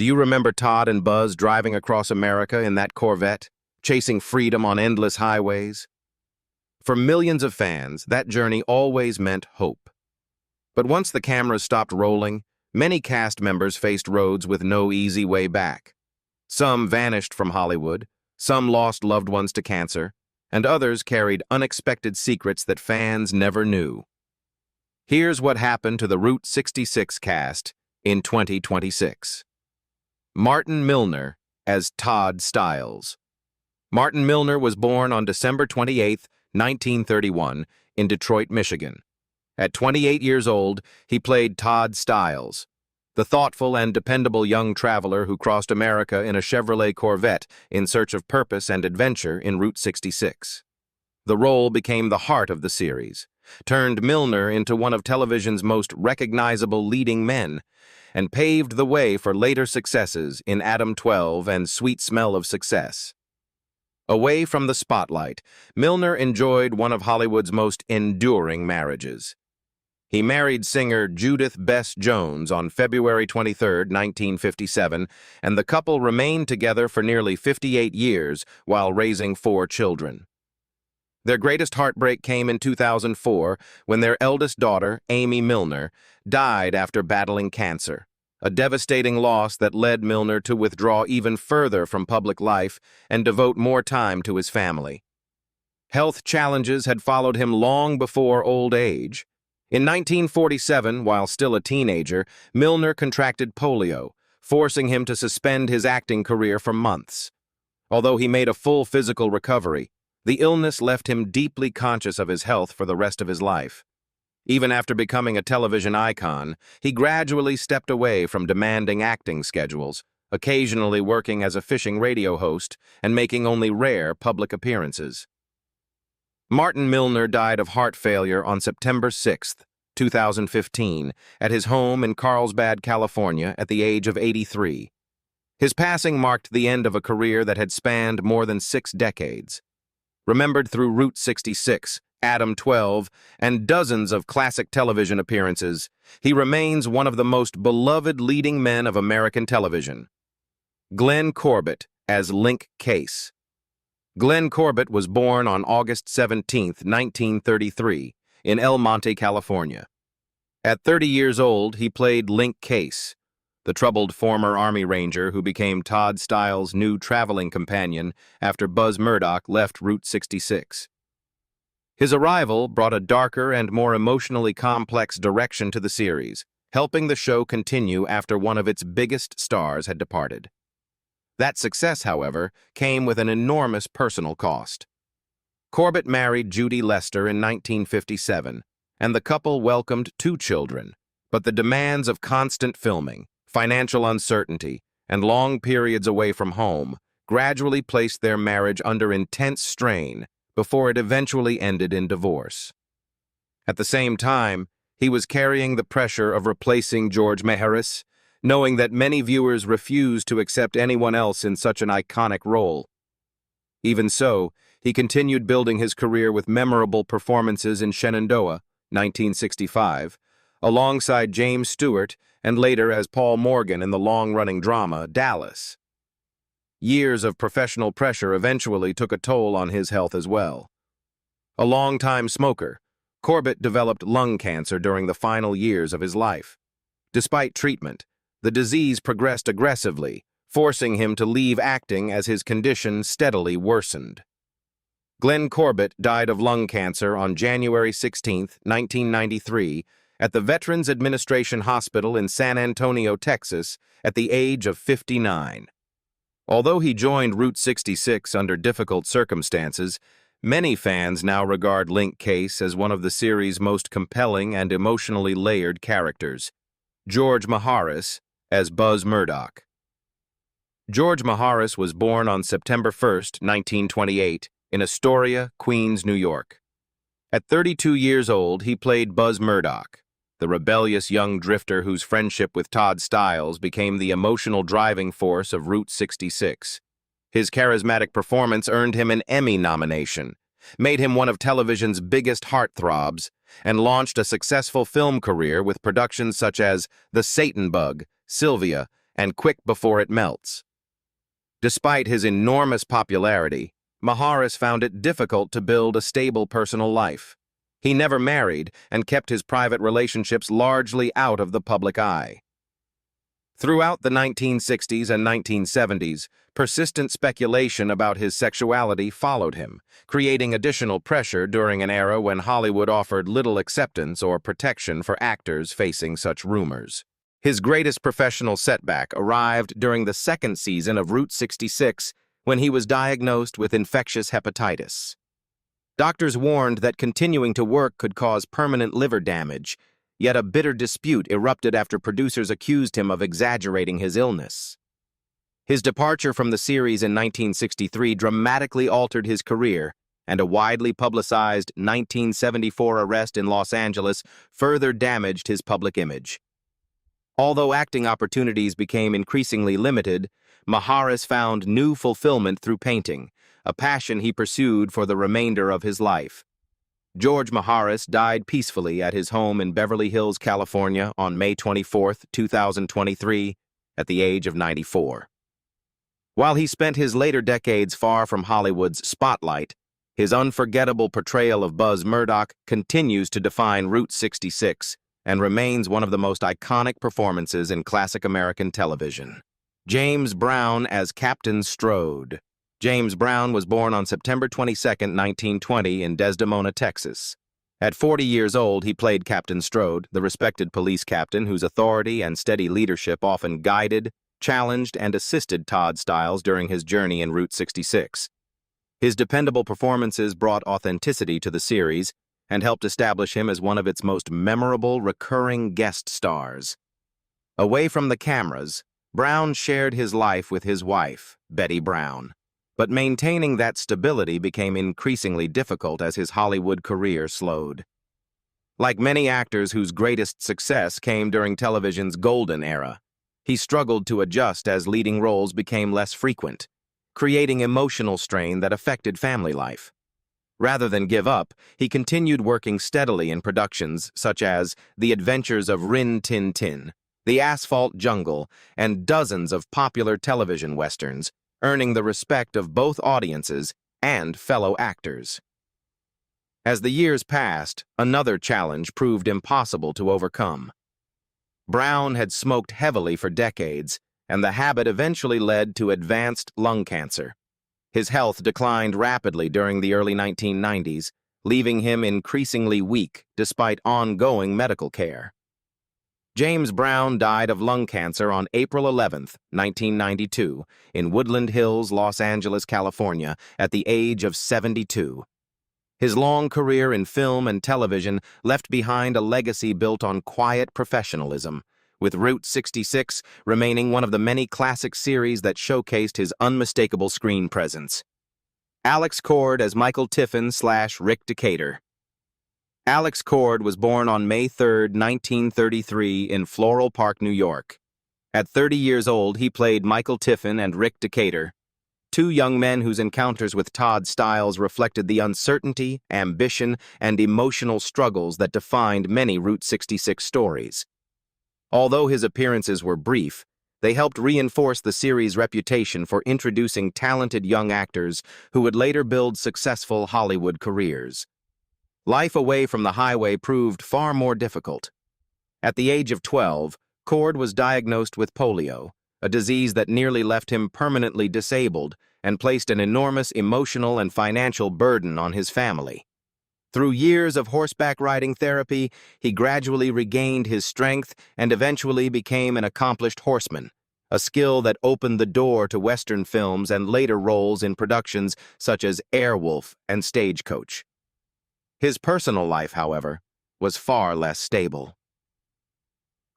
Do you remember Todd and Buzz driving across America in that Corvette, chasing freedom on endless highways? For millions of fans, that journey always meant hope. But once the cameras stopped rolling, many cast members faced roads with no easy way back. Some vanished from Hollywood, some lost loved ones to cancer, and others carried unexpected secrets that fans never knew. Here's what happened to the Route 66 cast in 2026. Martin Milner as Todd Stiles. Martin Milner was born on December 28, 1931, in Detroit, Michigan. At 28 years old, he played Todd Stiles, the thoughtful and dependable young traveler who crossed America in a Chevrolet Corvette in search of purpose and adventure in Route 66. The role became the heart of the series, turned Milner into one of television's most recognizable leading men, and paved the way for later successes in Adam 12 and Sweet Smell of Success. Away from the spotlight, Milner enjoyed one of Hollywood's most enduring marriages. He married singer Judith Bess Jones on February 23, 1957, and the couple remained together for nearly 58 years while raising 4 children. Their greatest heartbreak came in 2004 when their eldest daughter, Amy Milner, died after battling cancer, a devastating loss that led Milner to withdraw even further from public life and devote more time to his family. Health challenges had followed him long before old age. In 1947, while still a teenager, Milner contracted polio, forcing him to suspend his acting career for months. Although he made a full physical recovery, the illness left him deeply conscious of his health for the rest of his life. Even after becoming a television icon, he gradually stepped away from demanding acting schedules, occasionally working as a fishing radio host and making only rare public appearances. Martin Milner died of heart failure on September 6, 2015, at his home in Carlsbad, California, at the age of 83. His passing marked the end of a career that had spanned more than 6 decades. Remembered through Route 66, Adam 12, and dozens of classic television appearances, he remains one of the most beloved leading men of American television. Glenn Corbett as Link Case. Glenn Corbett was born on August 17, 1933, in El Monte, California. At 30 years old, he played Link Case, the troubled former Army Ranger who became Todd Stiles' new traveling companion after Buzz Murdoch left Route 66. His arrival brought a darker and more emotionally complex direction to the series, helping the show continue after one of its biggest stars had departed. That success, however, came with an enormous personal cost. Corbett married Judy Lester in 1957, and the couple welcomed 2 children, but the demands of constant filming, financial uncertainty, and long periods away from home gradually placed their marriage under intense strain before it eventually ended in divorce. At the same time, he was carrying the pressure of replacing George Meharis, knowing that many viewers refused to accept anyone else in such an iconic role. Even so, he continued building his career with memorable performances in Shenandoah, 1965, alongside James Stewart and later as Paul Morgan in the long-running drama Dallas. Years of professional pressure eventually took a toll on his health as well. A long-time smoker, Corbett developed lung cancer during the final years of his life. Despite treatment, the disease progressed aggressively, forcing him to leave acting as his condition steadily worsened. Glenn Corbett died of lung cancer on January 16, 1993, at the Veterans Administration Hospital in San Antonio, Texas, at the age of 59. Although he joined Route 66 under difficult circumstances, many fans now regard Link Case as one of the series' most compelling and emotionally layered characters. George Meharis as Buzz Murdoch. George Meharis was born on September 1, 1928, in Astoria, Queens, New York. At 32 years old, he played Buzz Murdoch, the rebellious young drifter whose friendship with Todd Stiles became the emotional driving force of Route 66. His charismatic performance earned him an Emmy nomination, made him one of television's biggest heartthrobs, and launched a successful film career with productions such as The Satan Bug, Sylvia, and quick before it melts. Despite his enormous popularity, Maharis found it difficult to build a stable personal life. He never married and kept his private relationships largely out of the public eye. Throughout the 1960s and 1970s, persistent speculation about his sexuality followed him, creating additional pressure during an era when Hollywood offered little acceptance or protection for actors facing such rumors. His greatest professional setback arrived during the second season of Route 66 when he was diagnosed with infectious hepatitis. Doctors warned that continuing to work could cause permanent liver damage, yet a bitter dispute erupted after producers accused him of exaggerating his illness. His departure from the series in 1963 dramatically altered his career, and a widely publicized 1974 arrest in Los Angeles further damaged his public image. Although acting opportunities became increasingly limited, Maharis found new fulfillment through painting, a passion he pursued for the remainder of his life. George Maharis died peacefully at his home in Beverly Hills, California on May 24, 2023, at the age of 94. While he spent his later decades far from Hollywood's spotlight, his unforgettable portrayal of Buzz Murdoch continues to define Route 66 and remains one of the most iconic performances in classic American television. James Brown as Captain Strode. James Brown was born on September 22, 1920, in Desdemona, Texas. At 40 years old, he played Captain Strode, the respected police captain whose authority and steady leadership often guided, challenged, and assisted Todd Stiles during his journey in Route 66. His dependable performances brought authenticity to the series and helped establish him as one of its most memorable recurring guest stars. Away from the cameras, Brown shared his life with his wife, Betty Brown. But maintaining that stability became increasingly difficult as his Hollywood career slowed. Like many actors whose greatest success came during television's golden era, he struggled to adjust as leading roles became less frequent, creating emotional strain that affected family life. Rather than give up, he continued working steadily in productions such as The Adventures of Rin Tin Tin, The Asphalt Jungle, and dozens of popular television westerns, earning the respect of both audiences and fellow actors. As the years passed, another challenge proved impossible to overcome. Brown had smoked heavily for decades, and the habit eventually led to advanced lung cancer. His health declined rapidly during the early 1990s, leaving him increasingly weak despite ongoing medical care. James Brown died of lung cancer on April 11, 1992, in Woodland Hills, Los Angeles, California, at the age of 72. His long career in film and television left behind a legacy built on quiet professionalism, with Route 66 remaining one of the many classic series that showcased his unmistakable screen presence. Alex Cord as Michael Tiffin/Rick Decatur. Alex Cord was born on May 3, 1933, in Floral Park, New York. At 30 years old, he played Michael Tiffin and Rick Decatur, two young men whose encounters with Todd Stiles reflected the uncertainty, ambition, and emotional struggles that defined many Route 66 stories. Although his appearances were brief, they helped reinforce the series' reputation for introducing talented young actors who would later build successful Hollywood careers. Life away from the highway proved far more difficult. At the age of 12, Cord was diagnosed with polio, a disease that nearly left him permanently disabled and placed an enormous emotional and financial burden on his family. Through years of horseback riding therapy, he gradually regained his strength and eventually became an accomplished horseman, a skill that opened the door to Western films and later roles in productions such as Airwolf and Stagecoach. His personal life, however, was far less stable.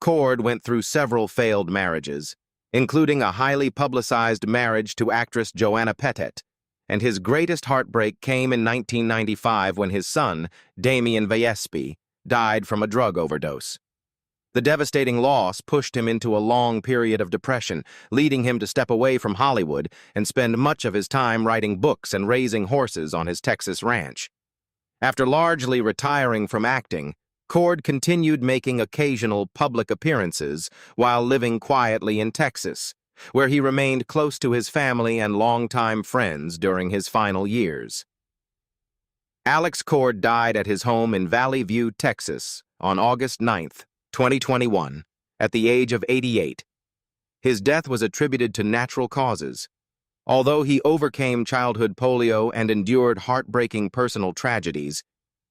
Cord went through several failed marriages, including a highly publicized marriage to actress Joanna Pettet, and his greatest heartbreak came in 1995 when his son, Damien Vallespie, died from a drug overdose. The devastating loss pushed him into a long period of depression, leading him to step away from Hollywood and spend much of his time writing books and raising horses on his Texas ranch. After largely retiring from acting, Cord continued making occasional public appearances while living quietly in Texas, where he remained close to his family and longtime friends during his final years. Alex Cord died at his home in Valley View, Texas, on August 9, 2021, at the age of 88. His death was attributed to natural causes. Although he overcame childhood polio and endured heartbreaking personal tragedies,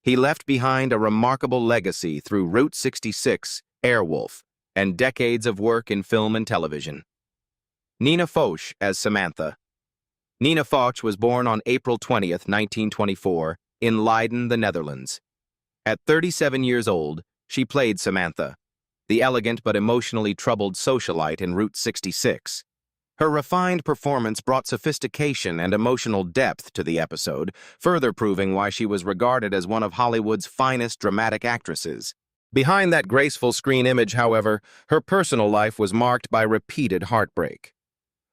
he left behind a remarkable legacy through Route 66, Airwolf, and decades of work in film and television. Nina Foch as Samantha. Nina Foch was born on April 20, 1924, in Leiden, the Netherlands. At 37 years old, she played Samantha, the elegant but emotionally troubled socialite in Route 66. Her refined performance brought sophistication and emotional depth to the episode, further proving why she was regarded as one of Hollywood's finest dramatic actresses. Behind that graceful screen image, however, her personal life was marked by repeated heartbreak.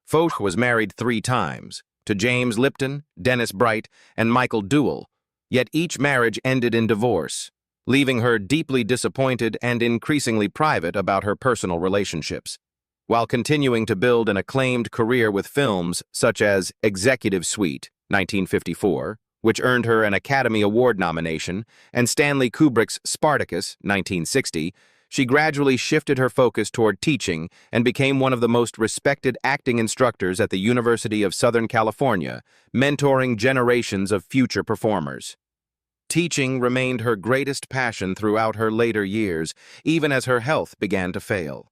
Foch was married 3 times, to James Lipton, Dennis Bright, and Michael Duell, yet each marriage ended in divorce, leaving her deeply disappointed and increasingly private about her personal relationships. While continuing to build an acclaimed career with films such as Executive Suite, 1954, which earned her an Academy Award nomination, and Stanley Kubrick's Spartacus, 1960, she gradually shifted her focus toward teaching and became one of the most respected acting instructors at the University of Southern California, mentoring generations of future performers. Teaching remained her greatest passion throughout her later years, even as her health began to fail.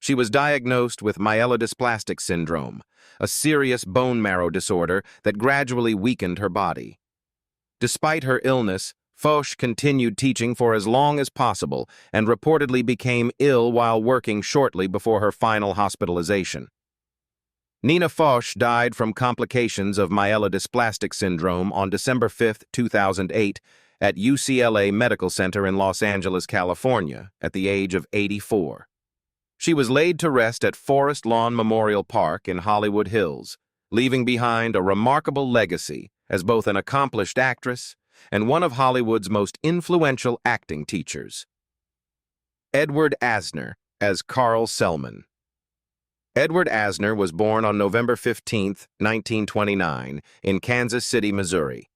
She was diagnosed with myelodysplastic syndrome, a serious bone marrow disorder that gradually weakened her body. Despite her illness, Foch continued teaching for as long as possible and reportedly became ill while working shortly before her final hospitalization. Nina Foch died from complications of myelodysplastic syndrome on December 5, 2008, at UCLA Medical Center in Los Angeles, California, at the age of 84. She was laid to rest at Forest Lawn Memorial Park in Hollywood Hills, leaving behind a remarkable legacy as both an accomplished actress and one of Hollywood's most influential acting teachers. Edward Asner as Carl Selman. Edward Asner was born on November 15, 1929, in Kansas City, Missouri.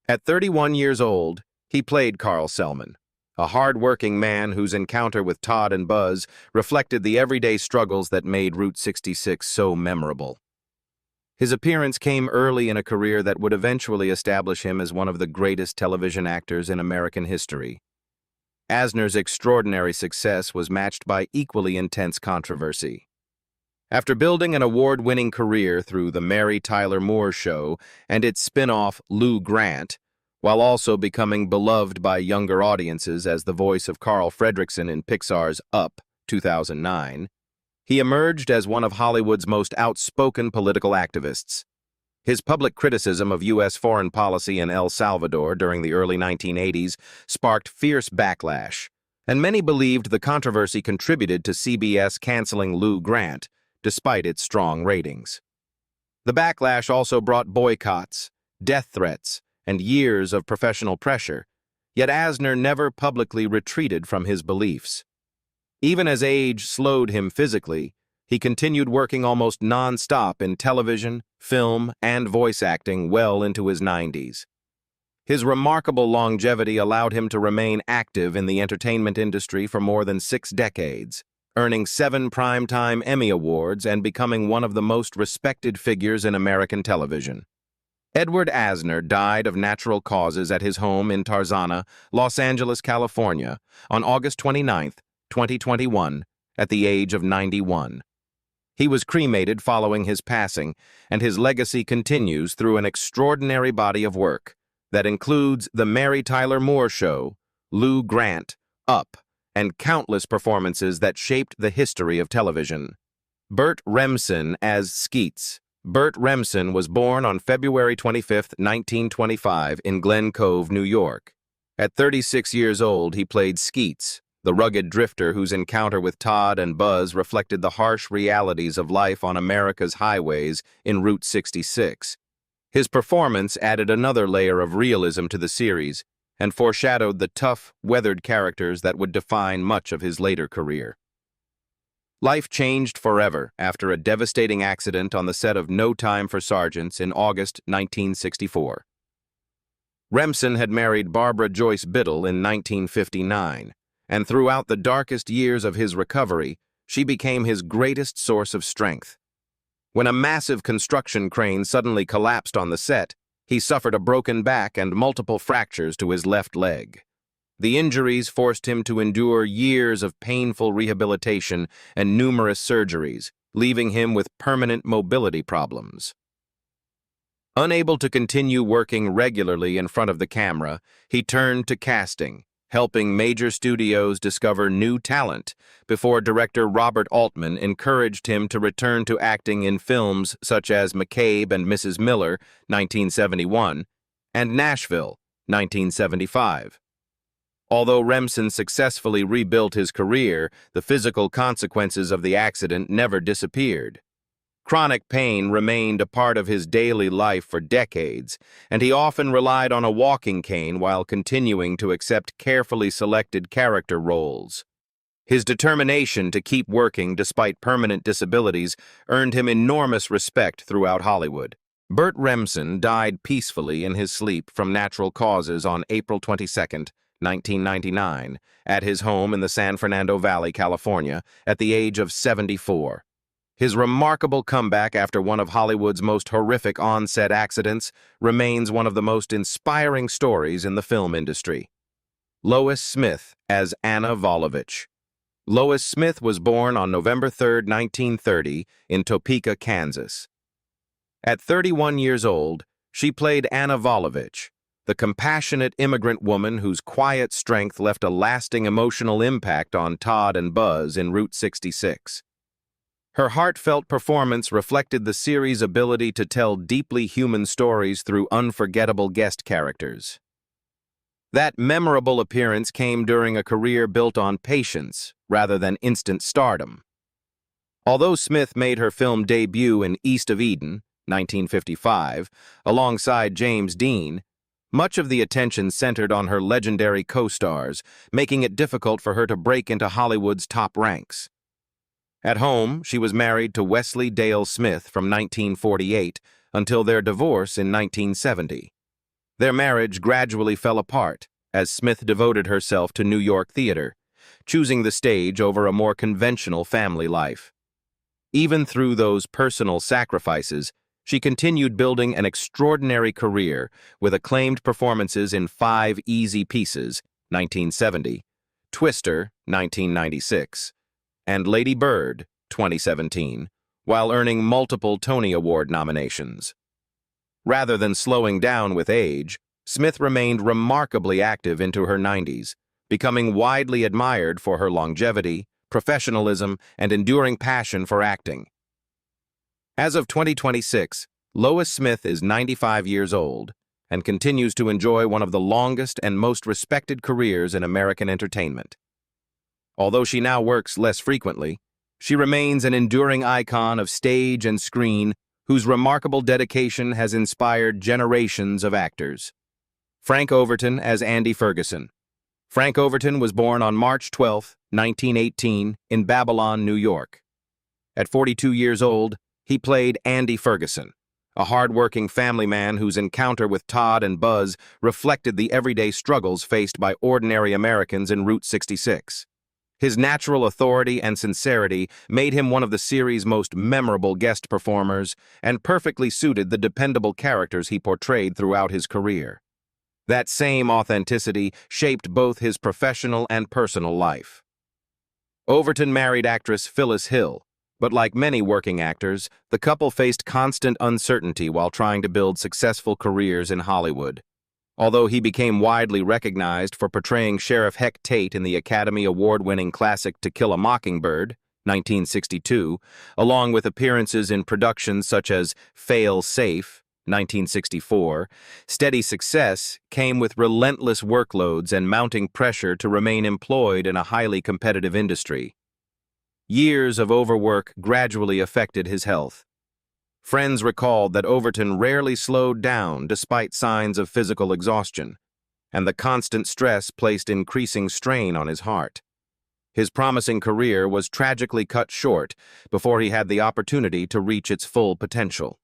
At 31 years old, he played Carl Selman, a hard-working man whose encounter with Todd and Buzz reflected the everyday struggles that made Route 66 so memorable. His appearance came early in a career that would eventually establish him as one of the greatest television actors in American history. Asner's extraordinary success was matched by equally intense controversy. After building an award-winning career through The Mary Tyler Moore Show and its spin-off Lou Grant, while also becoming beloved by younger audiences as the voice of Carl Fredricksen in Pixar's Up, 2009, he emerged as one of Hollywood's most outspoken political activists. His public criticism of U.S. foreign policy in El Salvador during the early 1980s sparked fierce backlash, and many believed the controversy contributed to CBS canceling Lou Grant, despite its strong ratings. The backlash also brought boycotts, death threats, and years of professional pressure, yet Asner never publicly retreated from his beliefs. Even as age slowed him physically, he continued working almost non-stop in television, film, and voice acting well into his 90s. His remarkable longevity allowed him to remain active in the entertainment industry for more than 6 decades, earning 7 Primetime Emmy Awards and becoming one of the most respected figures in American television. Edward Asner died of natural causes at his home in Tarzana, Los Angeles, California, on August 29, 2021, at the age of 91. He was cremated following his passing, and his legacy continues through an extraordinary body of work that includes The Mary Tyler Moore Show, Lou Grant, Up, and countless performances that shaped the history of television. Burt Remsen as Skeets. Burt Remsen was born on February 25, 1925, in Glen Cove, New York. At 36 years old, he played Skeets, the rugged drifter whose encounter with Todd and Buzz reflected the harsh realities of life on America's highways in Route 66. His performance added another layer of realism to the series, and foreshadowed the tough, weathered characters that would define much of his later career. Life changed forever after a devastating accident on the set of No Time for Sergeants in August 1964. Remsen had married Barbara Joyce Biddle in 1959, and throughout the darkest years of his recovery, she became his greatest source of strength. When a massive construction crane suddenly collapsed on the set, he suffered a broken back and multiple fractures to his left leg. The injuries forced him to endure years of painful rehabilitation and numerous surgeries, leaving him with permanent mobility problems. Unable to continue working regularly in front of the camera, he turned to casting, helping major studios discover new talent before director Robert Altman encouraged him to return to acting in films such as McCabe and Mrs. Miller, 1971, and Nashville, 1975. Although Remsen successfully rebuilt his career, the physical consequences of the accident never disappeared. Chronic pain remained a part of his daily life for decades, and he often relied on a walking cane while continuing to accept carefully selected character roles. His determination to keep working despite permanent disabilities earned him enormous respect throughout Hollywood. Burt Remsen died peacefully in his sleep from natural causes on April 22, 1999, at his home in the San Fernando Valley, California, at the age of 74. His remarkable comeback after one of Hollywood's most horrific on-set accidents remains one of the most inspiring stories in the film industry. Lois Smith as Anna Volovich. Lois Smith was born on November 3, 1930, in Topeka, Kansas. At 31 years old, she played Anna Volovich, the compassionate immigrant woman whose quiet strength left a lasting emotional impact on Todd and Buzz in Route 66. Her heartfelt performance reflected the series' ability to tell deeply human stories through unforgettable guest characters. That memorable appearance came during a career built on patience rather than instant stardom. Although Smith made her film debut in East of Eden, 1955, alongside James Dean, much of the attention centered on her legendary co-stars, making it difficult for her to break into Hollywood's top ranks. At home, she was married to Wesley Dale Smith from 1948 until their divorce in 1970. Their marriage gradually fell apart as Smith devoted herself to New York theater, choosing the stage over a more conventional family life. Even through those personal sacrifices, she continued building an extraordinary career with acclaimed performances in Five Easy Pieces, 1970, Twister, 1996, and Lady Bird, 2017, while earning multiple Tony Award nominations. Rather than slowing down with age, Smith remained remarkably active into her 90s, becoming widely admired for her longevity, professionalism, and enduring passion for acting. As of 2026, Lois Smith is 95 years old and continues to enjoy one of the longest and most respected careers in American entertainment. Although she now works less frequently, she remains an enduring icon of stage and screen whose remarkable dedication has inspired generations of actors. Frank Overton as Andy Ferguson. Frank Overton was born on March 12, 1918, in Babylon, New York. At 42 years old, he played Andy Ferguson, a hard-working family man whose encounter with Todd and Buzz reflected the everyday struggles faced by ordinary Americans in Route 66. His natural authority and sincerity made him one of the series' most memorable guest performers and perfectly suited the dependable characters he portrayed throughout his career. That same authenticity shaped both his professional and personal life. Overton married actress Phyllis Hill, but like many working actors, the couple faced constant uncertainty while trying to build successful careers in Hollywood. Although he became widely recognized for portraying Sheriff Heck Tate in the Academy Award-winning classic To Kill a Mockingbird, 1962, along with appearances in productions such as Fail Safe, 1964, steady success came with relentless workloads and mounting pressure to remain employed in a highly competitive industry. Years of overwork gradually affected his health. Friends recalled that Overton rarely slowed down despite signs of physical exhaustion, and the constant stress placed increasing strain on his heart. His promising career was tragically cut short before he had the opportunity to reach its full potential.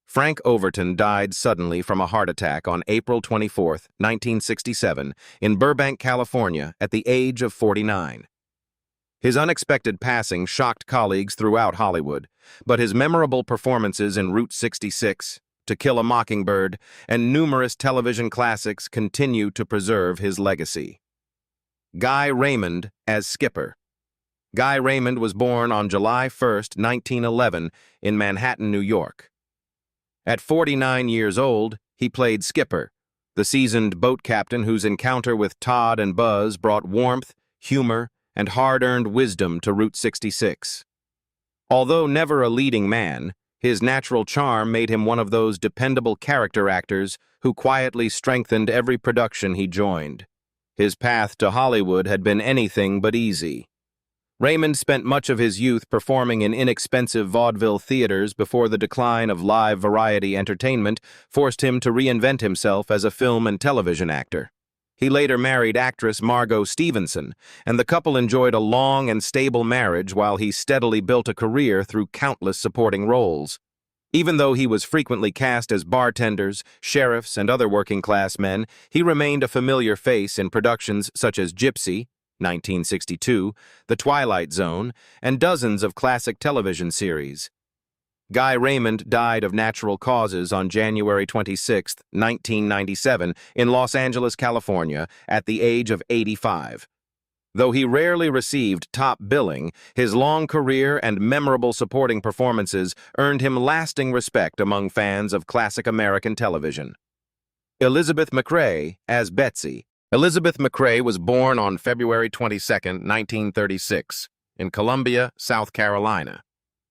Frank Overton died suddenly from a heart attack on April 24, 1967, in Burbank, California, at the age of 49. His unexpected passing shocked colleagues throughout Hollywood, but his memorable performances in Route 66, To Kill a Mockingbird, and numerous television classics continue to preserve his legacy. Guy Raymond as Skipper. Guy Raymond was born on July 1, 1911, in Manhattan, New York. At 49 years old, he played Skipper, the seasoned boat captain whose encounter with Todd and Buzz brought warmth, humor, and hard-earned wisdom to Route 66. Although never a leading man, his natural charm made him one of those dependable character actors who quietly strengthened every production he joined. His path to Hollywood had been anything but easy. Raymond spent much of his youth performing in inexpensive vaudeville theaters before the decline of live variety entertainment forced him to reinvent himself as a film and television actor. He later married actress Margot Stevenson, and the couple enjoyed a long and stable marriage while he steadily built a career through countless supporting roles. Even though he was frequently cast as bartenders, sheriffs, and other working-class men, he remained a familiar face in productions such as Gypsy, 1962, The Twilight Zone, and dozens of classic television series. Guy Raymond died of natural causes on January 26, 1997, in Los Angeles, California, at the age of 85. Though he rarely received top billing, his long career and memorable supporting performances earned him lasting respect among fans of classic American television. Elizabeth McRae as Betsy. Elizabeth McRae was born on February 22, 1936, in Columbia, South Carolina.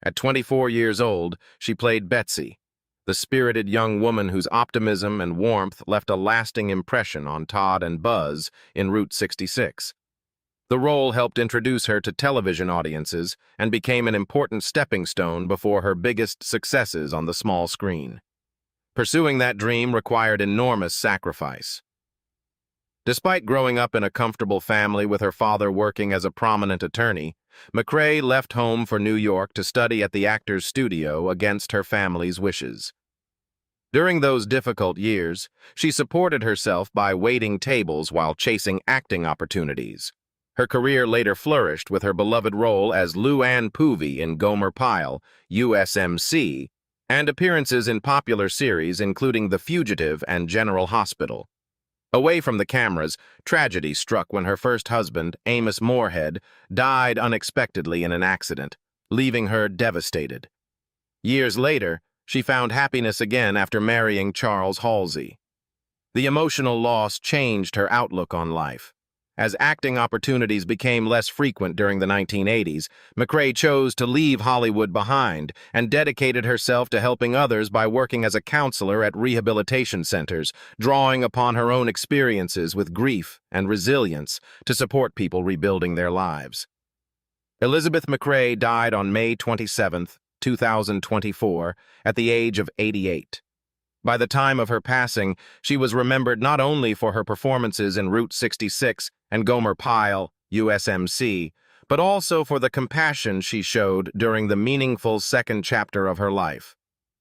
At 24 years old, she played Betsy, the spirited young woman whose optimism and warmth left a lasting impression on Todd and Buzz in Route 66. The role helped introduce her to television audiences and became an important stepping stone before her biggest successes on the small screen. Pursuing that dream required enormous sacrifice. Despite growing up in a comfortable family with her father working as a prominent attorney, McRae left home for New York to study at the Actors Studio against her family's wishes. During those difficult years, she supported herself by waiting tables while chasing acting opportunities. Her career later flourished with her beloved role as Lou Ann Poovey in Gomer Pyle, USMC, and appearances in popular series including The Fugitive and General Hospital. Away from the cameras, tragedy struck when her first husband, Amos Moorhead, died unexpectedly in an accident, leaving her devastated. Years later, she found happiness again after marrying Charles Halsey. The emotional loss changed her outlook on life. As acting opportunities became less frequent during the 1980s, McRae chose to leave Hollywood behind and dedicated herself to helping others by working as a counselor at rehabilitation centers, drawing upon her own experiences with grief and resilience to support people rebuilding their lives. Elizabeth McRae died on May 27, 2024, at the age of 88. By the time of her passing, she was remembered not only for her performances in Route 66 and Gomer Pyle, USMC, but also for the compassion she showed during the meaningful second chapter of her life.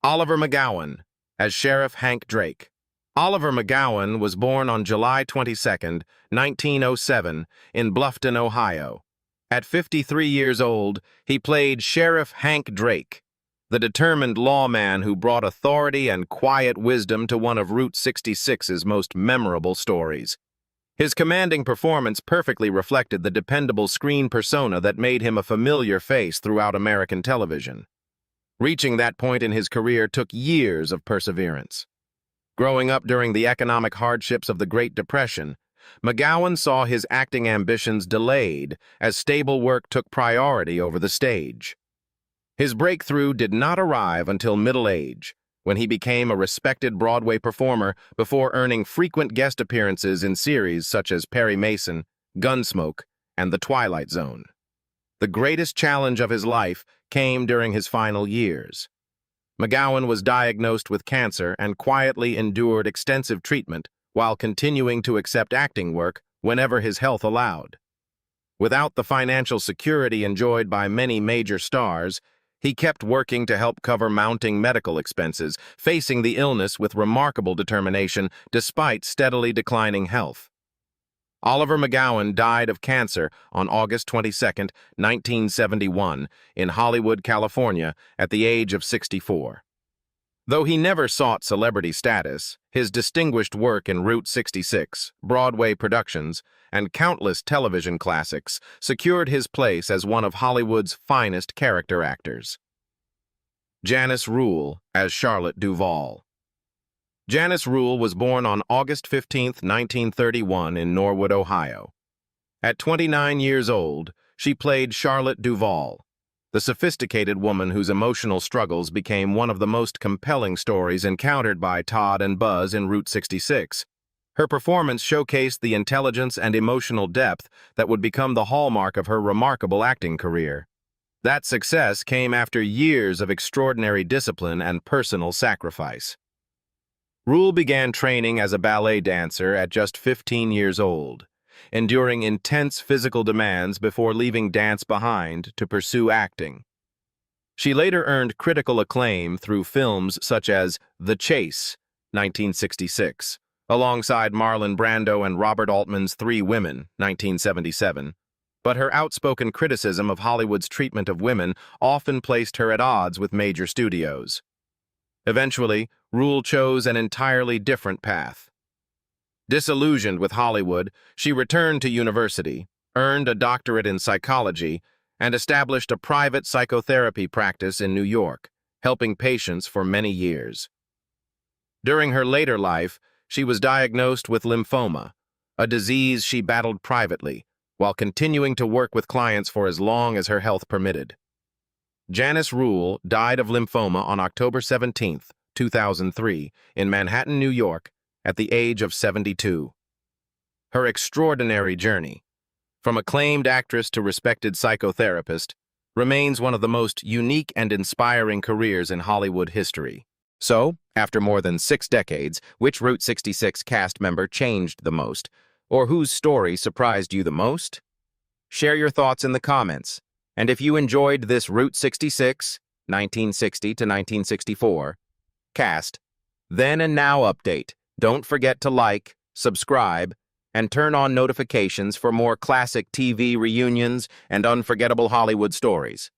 Oliver McGowan, as Sheriff Hank Drake. Oliver McGowan was born on July 22, 1907, in Bluffton, Ohio. At 53 years old, he played Sheriff Hank Drake, the determined lawman who brought authority and quiet wisdom to one of Route 66's most memorable stories. His commanding performance perfectly reflected the dependable screen persona that made him a familiar face throughout American television. Reaching that point in his career took years of perseverance. Growing up during the economic hardships of the Great Depression, McGowan saw his acting ambitions delayed as stable work took priority over the stage. His breakthrough did not arrive until middle age, when he became a respected Broadway performer before earning frequent guest appearances in series such as Perry Mason, Gunsmoke, and The Twilight Zone. The greatest challenge of his life came during his final years. McGowan was diagnosed with cancer and quietly endured extensive treatment while continuing to accept acting work whenever his health allowed. Without the financial security enjoyed by many major stars, he kept working to help cover mounting medical expenses, facing the illness with remarkable determination despite steadily declining health. Oliver McGowan died of cancer on August 22, 1971, in Hollywood, California, at the age of 64. Though he never sought celebrity status, his distinguished work in Route 66, Broadway productions, and countless television classics secured his place as one of Hollywood's finest character actors. Janice Rule as Charlotte Duvall. Janice Rule was born on August 15, 1931, in Norwood, Ohio. At 29 years old, she played Charlotte Duvall, the sophisticated woman whose emotional struggles became one of the most compelling stories encountered by Todd and Buzz in Route 66. Her performance showcased the intelligence and emotional depth that would become the hallmark of her remarkable acting career. That success came after years of extraordinary discipline and personal sacrifice. Rule began training as a ballet dancer at just 15 years old, enduring intense physical demands before leaving dance behind to pursue acting. She later earned critical acclaim through films such as The Chase, 1966, alongside Marlon Brando and Robert Altman's Three Women, 1977. But her outspoken criticism of Hollywood's treatment of women often placed her at odds with major studios. Eventually, Rule chose an entirely different path. Disillusioned with Hollywood, she returned to university, earned a doctorate in psychology, and established a private psychotherapy practice in New York, helping patients for many years. During her later life, she was diagnosed with lymphoma, a disease she battled privately, while continuing to work with clients for as long as her health permitted. Janice Rule died of lymphoma on October 17, 2003, in Manhattan, New York, at the age of 72. Her extraordinary journey, from acclaimed actress to respected psychotherapist, remains one of the most unique and inspiring careers in Hollywood history. So, after more than 6 decades, which Route 66 cast member changed the most, or whose story surprised you the most? Share your thoughts in the comments. And if you enjoyed this Route 66, 1960 to 1964, cast, then and now update, don't forget to like, subscribe, and turn on notifications for more classic TV reunions and unforgettable Hollywood stories.